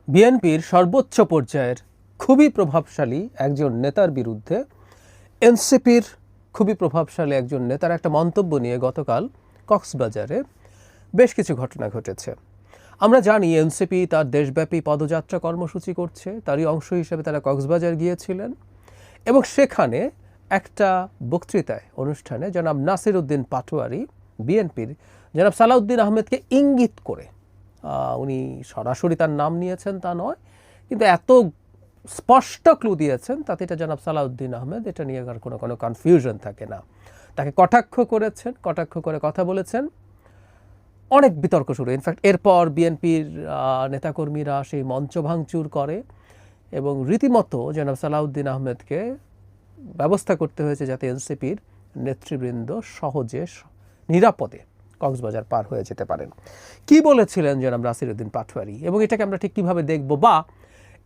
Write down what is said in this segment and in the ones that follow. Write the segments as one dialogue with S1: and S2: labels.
S1: বিএনপির সর্বোচ্চ পর্যায়ের খুবই প্রভাবশালী একজন নেতার বিরুদ্ধে এনসিপির খুবই প্রভাবশালী একজন নেতার একটা মন্তব্য নিয়ে গতকাল কক্সবাজারে বেশ কিছু ঘটনা ঘটেছে। আমরা জানি এনসিপি তার দেশব্যাপী পদযাত্রা কর্মসূচি করছে, তারই অংশ হিসেবে তারা কক্সবাজার গিয়েছিলেন এবং সেখানে একটা বক্তৃতায় অনুষ্ঠানে জনাব নাসির উদ্দিন পাটোয়ারি বিএনপির জনাব সালাউদ্দিন আহমেদকে ইঙ্গিত করে, উনি সরাসরি তার নাম নিয়েছেন তা নয়, কিন্তু এত স্পষ্ট ক্লু দিয়েছেন তাতে এটা জনাব সালাউদ্দিন আহমেদ, এটা নিয়ে আর কোনো কনফিউশন থাকে না। তাকে কটাক্ষ করেছেন, কটাক্ষ করে কথা বলেছেন, অনেক বিতর্ক শুরু। ইনফ্যাক্ট এরপর বিএনপির নেতাকর্মীরা সেই মঞ্চ ভাঙচুর করে এবং রীতিমতো জনাব সালাউদ্দিন আহমেদকে ব্যবস্থা করতে হয়েছে যাতে এনসিপির নেতৃবৃন্দ সহজে নিরাপদে কক্সবাজার পার হয়ে যেতে পারেন। কি বলেছিলেন জনাব নাসির উদ্দিন পাটোয়ারি এবং এটাকে আমরা ঠিক কীভাবে দেখব, বা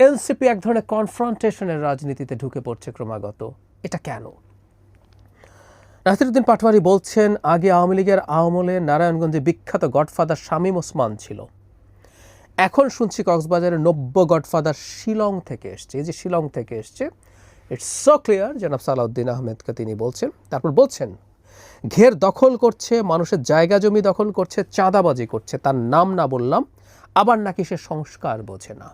S1: এনসিপি এক ধরনের কনফ্রন্টেশনের রাজনীতিতে ঢুকে পড়ছে ক্রমাগত, এটা কেন? নাসির উদ্দিন পাটোয়ারি বলছেন, আগে আওয়ামী লীগের আমলে নারায়ণগঞ্জে বিখ্যাত গডফাদার শামীম ওসমান ছিল, এখন শুনছি কক্সবাজারের নব্য গডফাদার শিলং থেকে এসছে। এই যে শিলং থেকে এসছে, ইটস সো ক্লিয়ার জনাব সালাউদ্দিন আহমেদকে তিনি বলছেন। তারপর বলছেন ঘের দখল করছে, মানুষের জায়গা জমি দখল করছে, চাঁদাবাজি করছে, তার নাম না বললাম, আবার নাকি সে সংস্কার বোঝে না।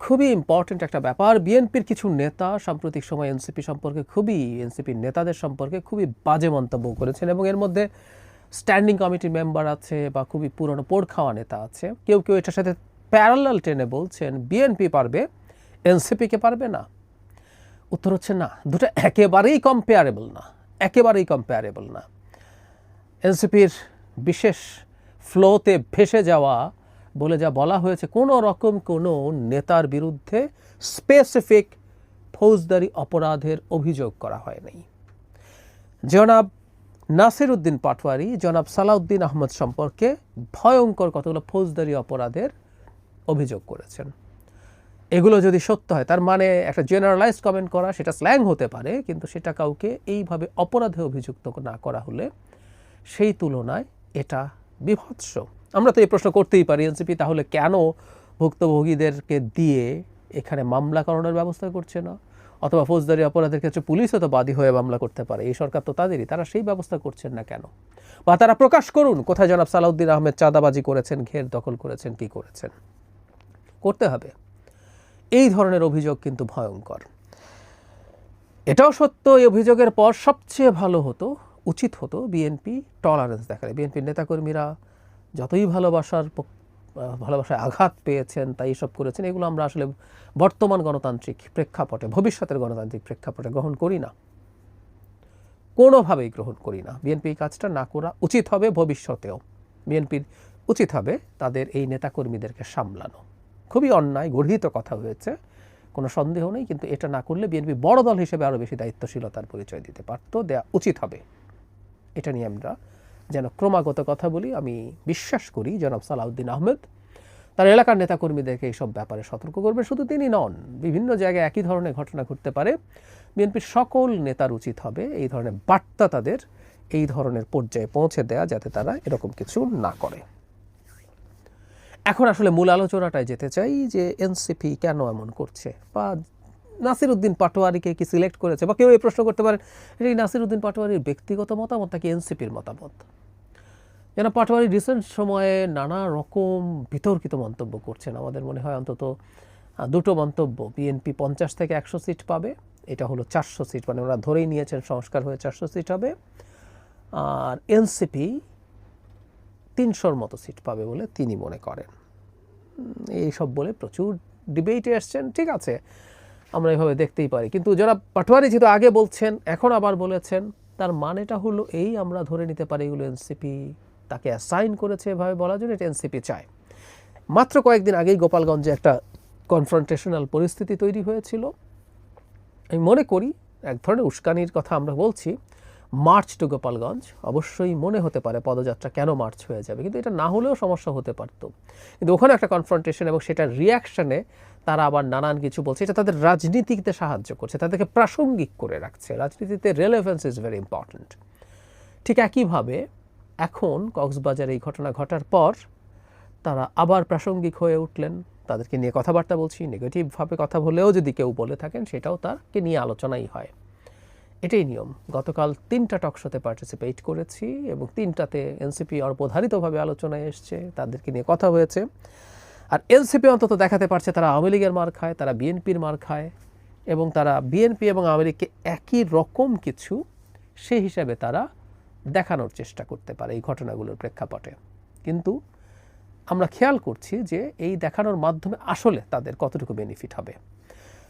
S1: খুবই ইম্পর্ট্যান্ট একটা ব্যাপার। বিএনপির কিছু নেতা সাম্প্রতিক সময় এনসিপির নেতাদের সম্পর্কে খুবই বাজে মন্তব্য করেছেন এবং এর মধ্যে স্ট্যান্ডিং কমিটির মেম্বার আছে বা খুবই পুরনো পোড় খাওয়া নেতা আছে। কেউ কেউ এটার সাথে প্যারালাল টেনে বলছেন বিএনপি পারবে, এনসিপিকে পারবে না। উত্তর হচ্ছে না, দুটো একেবারেই কম্পেয়ারেবল না। এনসিপির বিশেষ ফ্লোতে ভেসে যাওয়া বলে যা বলা হয়েছে, কোনো রকম কোনো নেতার বিরুদ্ধে স্পেসিফিক ফৌজদারি অপরাধের অভিযোগ করা হয় নাই। জনাব নাসির উদ্দিন পাটোয়ারি জনাব সালাউদ্দিন আহমেদ সম্পর্কে ভয়ঙ্কর কতগুলো ফৌজদারি অপরাধের অভিযোগ করেছেন। এগুলো যদি সত্য হয়, তার মানে একটা জেনারেলাইজড কমেন্ট করা, সেটা স্ল্যাং হতে পারে, কিন্তু সেটা কাউকে এইভাবে অপরাধে অভিযুক্ত না করা হলে সেই তুলনায় এটা বিভৎস। আমরা তো এই প্রশ্ন করতেই পারি, এনসিপি তাহলে কেন ভুক্তভোগীদেরকে দিয়ে এখানে মামলা করানোর ব্যবস্থা করছে না, অথবা ফৌজদারি অপরাধের ক্ষেত্রে পুলিশও তো বাদী হয়ে মামলা করতে পারে, এই সরকার তো তাদেরই, তারা সেই ব্যবস্থা করছেন না কেন? বা তারা প্রকাশ করুন কোথায় জনাব সালাউদ্দিন আহমেদ চাঁদাবাজি করেছেন, ঘের দখল করেছেন, কি করেছেন। করতে হবে। এই ধরনের অভিযোগ কিন্তু ভয়ঙ্কর। এটাও সত্য, এই অভিযোগের পর সবচেয়ে উচিত হতো বিএনপি টলারেন্স দেখালে। বিএনপির নেতাকর্মীরা যতই ভালোবাসায় আঘাত পেয়েছেন, তাই এসব করেছেন, এগুলো আমরা আসলে বর্তমান গণতান্ত্রিক প্রেক্ষাপটে, ভবিষ্যতের গণতান্ত্রিক প্রেক্ষাপটে গ্রহণ করি না, কোনোভাবেই গ্রহণ করি না। বিএনপি এই কাজটা না করা উচিত হবে। ভবিষ্যতেও বিএনপির উচিত হবে তাদের এই নেতাকর্মীদেরকে সামলানো। খুবই অন্যায়, গর্হিত কথা হয়েছে, কোনো সন্দেহ নেই, কিন্তু এটা না করলে বিএনপি বড় দল হিসেবে আরও বেশি দায়িত্বশীলতার পরিচয় দিতে পারত, দেয়া উচিত হবে। এটা নিয়ে আমরা যেন ক্রমাগত কথা বলি। আমি বিশ্বাস করি জনাব সালাউদ্দিন আহমেদ তার এলাকার নেতাকর্মীদেরকে এইসব ব্যাপারে সতর্ক করবেন। শুধু তিনি নন, বিভিন্ন জায়গায় একই ধরনের ঘটনা ঘটতে পারে। বিএনপির সকল নেতার উচিত হবে এই ধরনের বার্তা তাদের এই ধরনের পর্যায়ে পৌঁছে দেয়া, যাতে তারা এরকম কিছু না করে। এখন আসলে মূল আলোচনাটায় যেতে চাই যে এনসিপি কেন এমন করছে, বা নাসির উদ্দিন পাটোয়ারিকে কি সিলেক্ট করেছে, বা কেউ এই প্রশ্ন করতে পারেন এই নাসির উদ্দিন পাটোয়ারির ব্যক্তিগত মতামত নাকি এনসিপির মতামত। যেন পাটোয়ারি রিসেন্ট সময়ে নানা রকম বিতর্কিত মন্তব্য করছেন। আমাদের মনে হয় অন্তত দুটো মন্তব্য, বিএনপি 50 থেকে 100 সিট পাবে, এটা হলো 400 সিট, মানে ওরা ধরেই নিয়েছেন সংস্কার হয়ে 400 সিট হবে, আর এনসিপি 300-র মতো সিট পাবে বলে তিনি মনে করেন। এইসব বলে প্রচুর ডিবেটে আসছেন, ঠিক আছে, আমরা এভাবে দেখতেই পারি। কিন্তু যারা পাটোয়ারি যেহেতু আগে বলছেন, এখন আবার বলেছেন, তার মানেটা হলো এই, আমরা ধরে নিতে পারি এগুলো এনসিপি তাকে অ্যাসাইন করেছে এভাবে বলার জন্য, এটা এনসিপি চায়। মাত্র কয়েকদিন আগেই গোপালগঞ্জে একটা কনফ্রন্টেশনাল পরিস্থিতি তৈরি হয়েছিল। আমি মনে করি এক ধরনের উস্কানির কথা আমরা বলছি। মার্চ টু গোপালগঞ্জ, অবশ্যই মনে হতে পারে পদযাত্রা কেন মার্চ হয়ে যাবে, কিন্তু এটা না হলেও সমস্যা হতে পারত। কিন্তু ওখানে একটা কনফ্রন্টেশন এবং সেটার রিয়াকশনে তারা আবার নানান কিছু বলছে, এটা তাদের রাজনীতিতে সাহায্য করছে, তাদেরকে প্রাসঙ্গিক করে রাখছে। রাজনীতিতে রেলেভেন্স ইজ ভেরি ইম্পর্ট্যান্ট। ঠিক একইভাবে এখন কক্সবাজারে এই ঘটনা ঘটার পর তারা আবার প্রাসঙ্গিক হয়ে উঠলেন। তাদেরকে নিয়ে কথাবার্তা বলছি, নেগেটিভভাবে কথা বলেও যদি কেউ বলে থাকেন সেটাও তাকে নিয়ে আলোচনাই হয়, এটাই নিয়ম। গতকাল 3টা টকশোতে পার্টিসিপেট করেছি এবং 3টাতে এনসিপি অল্পধারিতভাবে আলোচনায় এসছে, তাদেরকে নিয়ে কথা হয়েছে। আর এনসিপি অন্তত দেখাতে পারছে তারা আওয়ামী লীগের মার খায়, তারা বিএনপির মার খায় এবং তারা বিএনপি এবং আওয়ামী লীগকে একই রকম কিছু সেই হিসাবে তারা দেখানোর চেষ্টা করতে পারে এই ঘটনাগুলোর প্রেক্ষাপটে। কিন্তু আমরা খেয়াল করছি যে এই দেখানোর মাধ্যমে আসলে তাদের কতটুকু বেনিফিট হবে।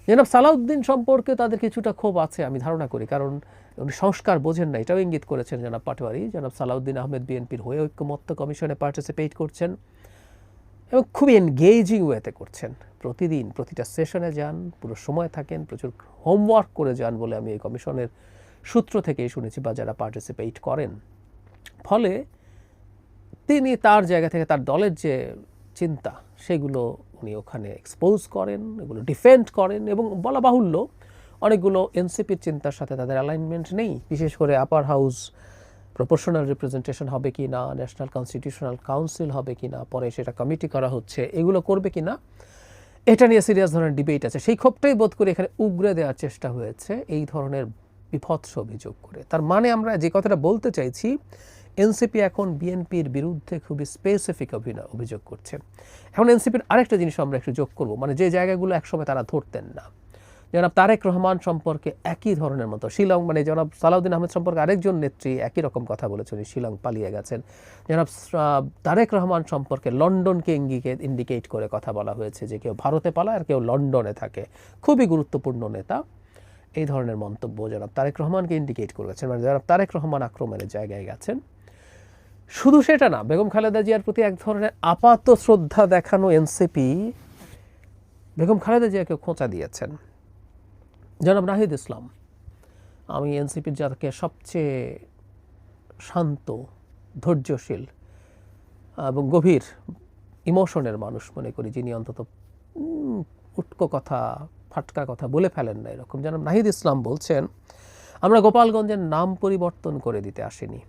S1: জনাব সালাউদ্দিন সম্পর্কে তাদের কিছুটা ক্ষোভ আছে আমি ধারণা করি, কারণ উনি সংস্কার বোঝেন না, এটাও ইঙ্গিত করেছেন জনাব পাটোয়ারি। জনাব সালাউদ্দিন আহমেদ বিএনপির হয়ে ঐক্যমত্য কমিশনে পার্টিসিপেট করছেন এবং খুবই এনগেজিং ওয়েতে করছেন। প্রতিদিন প্রতিটা সেশনে যান, পুরো সময় থাকেন, প্রচুর হোমওয়ার্ক করে যান বলে আমি এই কমিশনের সূত্র থেকেই শুনেছি বা যারা পার্টিসিপেট করেন। ফলে তিনি তার জায়গা থেকে তার দলের যে চিন্তা সেগুলো উনি ওখানে এক্সপোজ করেন, এগুলো ডিফেন্ড করেন এবং বলা বাহুল্য অনেকগুলো এনসিপির চিন্তার সাথে তাদের অ্যালাইনমেন্ট নেই। বিশেষ করে আপার হাউস প্রপোর্শনাল রিপ্রেজেন্টেশন হবে কি না, ন্যাশনাল কনস্টিটিউশনাল কাউন্সিল হবে কি না, পরে সেটা কমিটি করা হচ্ছে, এগুলো করবে কি না, এটা নিয়ে সিরিয়াস ধরনের ডিবেট আছে। সেই ক্ষোভটাই বোধ করে এখানে উগরে দেওয়ার চেষ্টা হয়েছে এই ধরনের বিভৎস অভিযোগ করে। তার মানে আমরা যে কথাটা বলতে চাইছি, এনসিপি এখন বিএনপির বিরুদ্ধে খুবই স্পেসিফিক অভিযোগ করছে। এখন এনসিপির আরেকটা জিনিস আমরা একটু যোগ করব, মানে যে জায়গাগুলো একসময় তারা ধরতেন না। জনাব তারেক রহমান সম্পর্কে একই ধরনের মতো শিলং, মানে জনাব সালাউদ্দিন আহমেদ সম্পর্কে আরেকজন নেত্রী একই রকম কথা বলেছেন, শিলং পালিয়ে গেছেন। জনাব তারেক রহমান সম্পর্কে লন্ডনকে ইন্ডিকেট করে কথা বলা হয়েছে যে কেউ ভারতে পালায় আর কেউ লন্ডনে থাকে, খুবই গুরুত্বপূর্ণ নেতা। এই ধরনের মন্তব্য জনাব তারেক রহমানকে ইন্ডিকেট করেছেন, মানে জনাব তারেক রহমান আক্রমণের জায়গায় গেছেন। শুধু সেটা না, বেগম খালেদা জিয়ার প্রতি এক ধরনের আপাত শ্রদ্ধা দেখানো এনসিপি বেগম খালেদা জিয়াকে খোঁচা দিয়েছেন। জনাব নাহিদ ইসলাম, আমি এনসিপির যাকে সবচেয়ে শান্ত, ধৈর্যশীল এবং গভীর ইমোশনের মানুষ মনে করি, যিনি অন্তত উটকো কথা, ফাটকা কথা বলে ফেলেন না এরকম, জনাব নাহিদ ইসলাম বলছেন আমরা গোপালগঞ্জের নাম পরিবর্তন করে দিতে আসিনি।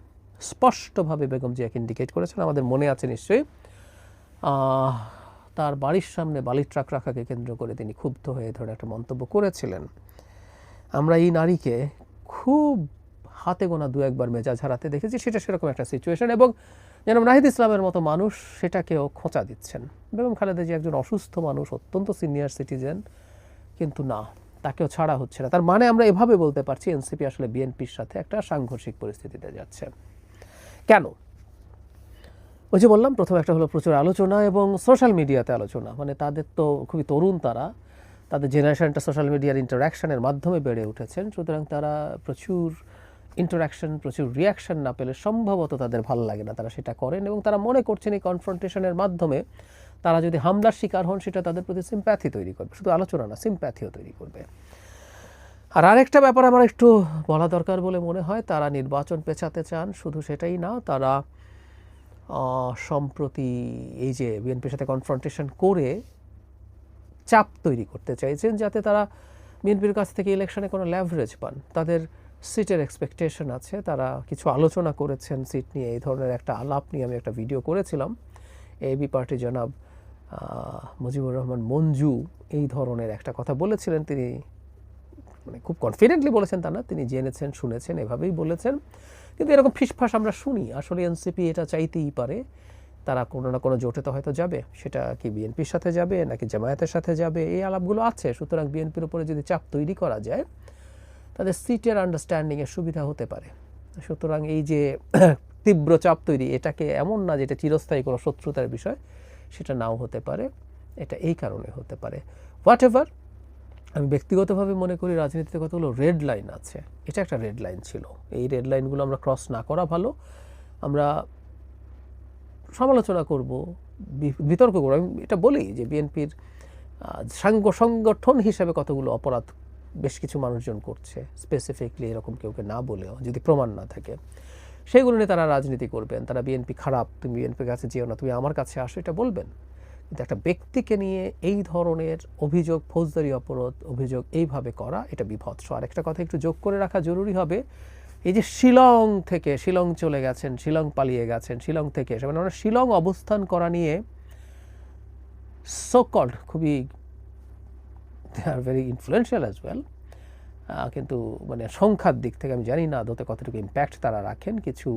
S1: স্পষ্টভাবে বেগম জিয়াকে ইন্ডিকেট করেছেন। আমাদের মনে আছে নিশ্চয়ই তার বাড়ির সামনে বালির ট্রাক রাখাকে কেন্দ্র করে তিনি ক্ষুব্ধ হয়ে ধরে একটা মন্তব্য করেছিলেন। আমরা এই নারীকে খুব হাতে গোনা 2-1বার মেজাজ হারাতে দেখেছি, সেটা সেরকম একটা সিচুয়েশন এবং যেন নাহিদ ইসলামের মতো মানুষ সেটাকেও খোঁচা দিচ্ছেন। বেগম খালেদা জিয়া একজন অসুস্থ মানুষ, অত্যন্ত সিনিয়র সিটিজেন, কিন্তু না, তাকেও ছাড়া হচ্ছে না। তার মানে আমরা এভাবে বলতে পারছি এনসিপি আসলে বিএনপির সাথে একটা সাংঘর্ষিক পরিস্থিতিতে যাচ্ছে। কেন? ওই যে বললাম, প্রথম একটা হলো প্রচুর আলোচনা এবং সোশ্যাল মিডিয়াতে আলোচনা, মানে তাদের তো খুবই তরুণ, তাদের জেনারেশনটা সোশ্যাল মিডিয়ার ইন্টারাকশনের মাধ্যমে বেড়ে উঠেছেন, সুতরাং তারা প্রচুর ইন্টারাকশন, প্রচুর রিয়াকশন না পেলে সম্ভবত তাদের ভালো লাগে না, তারা সেটা করেন এবং তারা মনে করছেন এই কনফ্রন্টেশনের মাধ্যমে তারা যদি হামলার শিকার হন সেটা তাদের প্রতি সিম্প্যাথি তৈরি করবে, শুধু আলোচনা না, সিম্প্যাথিও তৈরি করবে। আর আরেকটা ব্যাপার আমার একটু বলা দরকার বলে মনে হয়, তারা নির্বাচন পেছাতে চান, শুধু সেটাই না, তারা সম্প্রতি এই যে বিএনপির সাথে কনফ্রন্টেশন করে চাপ তৈরি করতে চাইছেন যাতে তারা বিএনপির কাছ থেকে ইলেকশনে কোনো ল্যাভারেজ পান। তাদের সিটের এক্সপেকটেশন আছে, তারা কিছু আলোচনা করেছেন সিট নিয়ে, এই ধরনের একটা আলাপ নিয়ে আমি একটা ভিডিও করেছিলাম। এবি পার্টি জনাব মুজিবুর রহমান মঞ্জু এই ধরনের একটা কথা বলেছিলেন, তিনি মানে খুব কনফিডেন্টলি বলেছেন তা না, তিনি জেনেছেন, শুনেছেন, এভাবেই বলেছেন। কিন্তু এরকম ফিসফাস আমরা শুনি, আসলে এনসিপি এটা চাইতেই পারে, তারা কোনো না কোনো জোটে তো হয়তো যাবে, সেটা কি বিএনপির সাথে যাবে নাকি জামায়াতের সাথে যাবে, এই আলাপগুলো আছে। সুতরাং বিএনপির উপরে যদি চাপ তৈরি করা যায় তাদের সিটের আন্ডারস্ট্যান্ডিংয়ের সুবিধা হতে পারে। সুতরাং এই যে তীব্র চাপ তৈরি, এটাকে এমন না যেটা চিরস্থায়ী কোনো শত্রুতার বিষয়, সেটা নাও হতে পারে, এটা এই কারণে হতে পারে। হোয়াট এভার, আমি ব্যক্তিগতভাবে মনে করি রাজনীতিতে কতগুলো রেড লাইন আছে, এটা একটা রেড লাইন ছিল, এই রেড লাইনগুলো আমরা ক্রস না করা ভালো। আমরা সমালোচনা করব, বিতর্ক করব, আমি এটা বলি যে বিএনপির সংগঠন হিসেবে কতগুলো অপরাধ বেশ কিছু মানুষজন করছে, স্পেসিফিকলি এরকম কেউকে না বলেও, যদি প্রমাণ না থাকে সেইগুলো নিয়ে তারা রাজনীতি করবেন। তারা বিএনপি খারাপ, তুমি বিএনপির কাছে যেও না, তুমি আমার কাছে আসো, এটা বলবেন। কিন্তু একটা ব্যক্তিকে নিয়ে এই ধরনের অভিযোগ, ফৌজদারি অপরাধ অভিযোগ এইভাবে করা, এটা বিভৎস। আর একটা কথা একটু যোগ করে রাখা জরুরি হবে, এই যে শিলং চলে গেছেন, শিলং পালিয়ে গেছেন, শিলং থেকে এসে মানে শিলং অবস্থান করা নিয়ে সো কল্ড খুবই they are very influential as well, কিন্তু মানে সংখ্যার দিক থেকে আমি জানি না আদতে কতটুকু ইম্প্যাক্ট তারা রাখেন। কিছু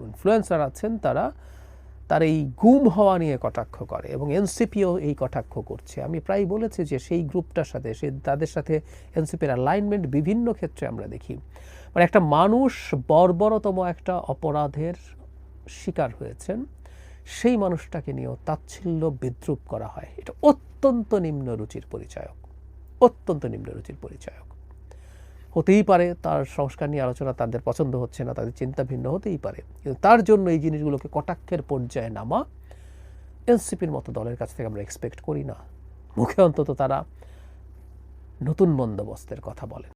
S1: ইনফ্লুয়েন্সার আছেন তারা তার এই গুম হওয়া নিয়ে কটাক্ষ করে এবং এনসিপিও এই কটাক্ষ করছে। আমি প্রায় বলেছি যে সেই গ্রুপটার সাথে তাদের সাথে এনসিপির অ্যালাইনমেন্ট বিভিন্ন ক্ষেত্রে আমরা দেখি। মানে একটা মানুষ বর্বরতম একটা অপরাধের শিকার হয়েছেন, সেই মানুষটাকে নিয়েও তাচ্ছিল্য বিদ্রুপ করা হয়। এটা অত্যন্ত নিম্ন রুচির পরিচায়ক, অত্যন্ত নিম্ন রুচির পরিচায়ক। হতেই পারে তার সংস্কার নিয়ে আলোচনা তাদের পছন্দ হচ্ছে না, তাদের চিন্তা ভিন্ন হতেই পারে, কিন্তু তার জন্য এই জিনিসগুলোকে কটাক্ষের পর্যায়ে নামা এনসিপির মতো দলের কাছ থেকে আমরা এক্সপেক্ট করি না। মুখে অন্তত তারা নতুন বন্দোবস্তের কথা বলেন।